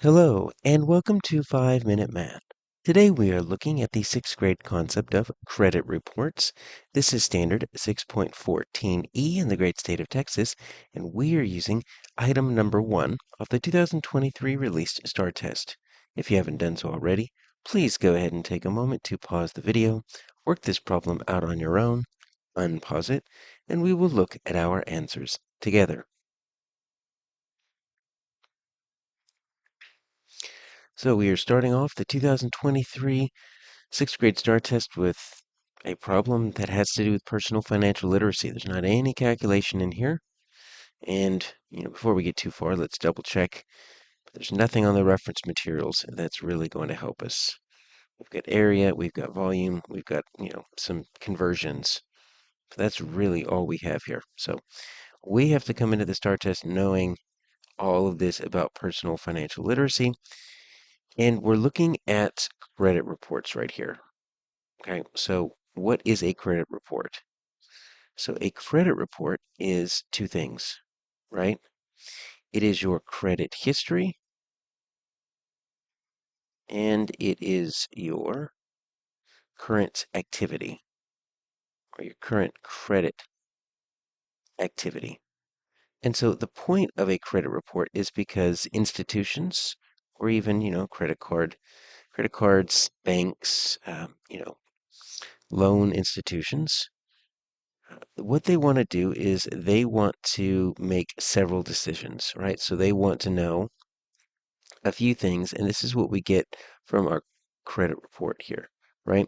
Hello, and welcome to 5 Minute Math. Today we are looking at the sixth grade concept of credit reports. This is standard 6.14E in the great state of Texas, and we are using item number 1 of the 2023 released STAAR test. If you haven't done so already, please go ahead and take a moment to pause the video, work this problem out on your own, unpause it, and we will look at our answers together. So we are starting off the 2023 sixth grade STAAR test with a problem that has to do with personal financial literacy. There's not any calculation in here. And, before we get too far, let's double check. There's nothing on the reference materials that's really going to help us. We've got area, we've got volume, we've got, some conversions. That's really all we have here. So we have to come into the STAAR test knowing all of this about personal financial literacy. And we're looking at credit reports right here. Okay, so what is a credit report? So a credit report is two things, right? It is your credit history and it is your current activity or your current credit activity. And so the point of a credit report is because institutions or even, credit cards, banks, loan institutions, what they want to do is they want to make several decisions, right? So they want to know a few things, and this is what we get from our credit report here, right?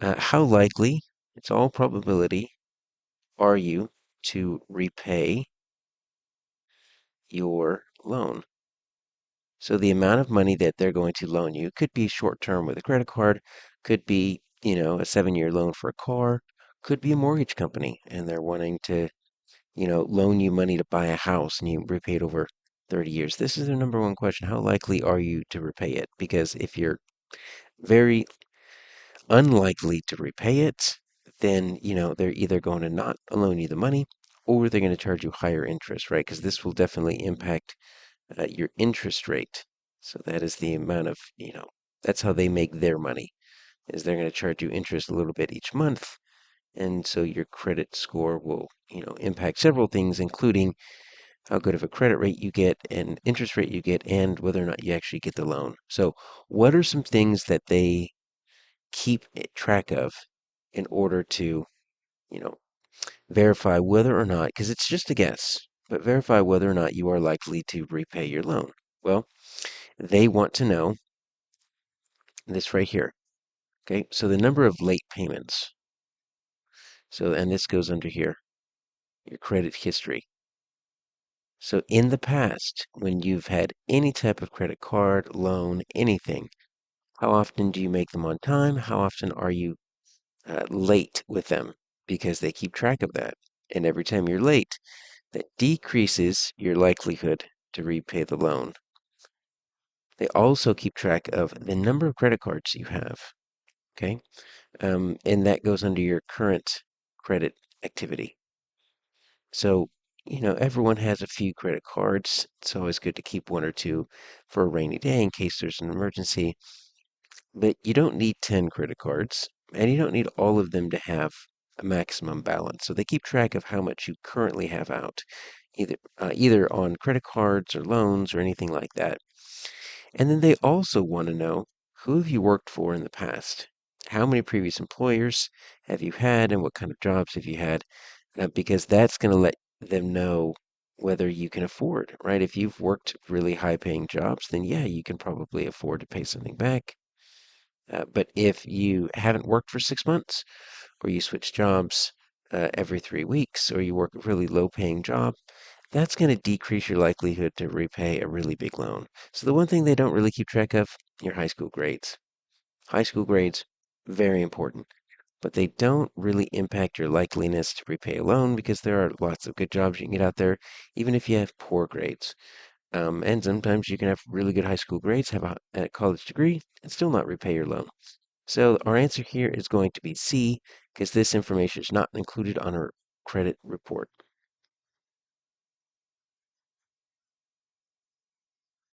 How likely, it's all probability, are you to repay your loan? So the amount of money that they're going to loan you could be short term with a credit card, could be, a 7-year loan for a car, could be a mortgage company, and they're wanting to loan you money to buy a house and you repay it over 30 years. This is the number one question. How likely are you to repay it? Because if you're very unlikely to repay it, then, they're either going to not loan you the money or they're going to charge you higher interest, right? Because this will definitely impact your interest rate. So that is the amount of, that's how they make their money, is they're going to charge you interest a little bit each month. And so your credit score will, impact several things, including how good of a credit rate you get and interest rate you get and whether or not you actually get the loan. So what are some things that they keep track of in order to, you know, verify whether or not, because it's just a guess, but verify whether or not you are likely to repay your loan? Well, they want to know this right here. Okay, so the number of late payments. So, and this goes under here, your credit history. So in the past, when you've had any type of credit card, loan, anything, how often do you make them on time? How often are you late with them? Because they keep track of that. And every time you're late, that decreases your likelihood to repay the loan. They also keep track of the number of credit cards you have. Okay. And that goes under your current credit activity. So, everyone has a few credit cards. It's always good to keep one or two for a rainy day in case there's an emergency. But you don't need 10 credit cards, and you don't need all of them to have a maximum balance. So they keep track of how much you currently have out, either on credit cards or loans or anything like that. And then they also want to know, who have you worked for in the past? How many previous employers have you had, and what kind of jobs have you had? Because that's going to let them know whether you can afford, right? If you've worked really high-paying jobs, then yeah, you can probably afford to pay something back. But if you haven't worked for 6 months, or you switch jobs every 3 weeks, or you work a really low-paying job, that's going to decrease your likelihood to repay a really big loan. So the one thing they don't really keep track of, your high school grades. High school grades, very important, but they don't really impact your likeliness to repay a loan because there are lots of good jobs you can get out there, even if you have poor grades. And sometimes you can have really good high school grades, have a college degree, and still not repay your loan. So our answer here is going to be C, because this information is not included on our credit report.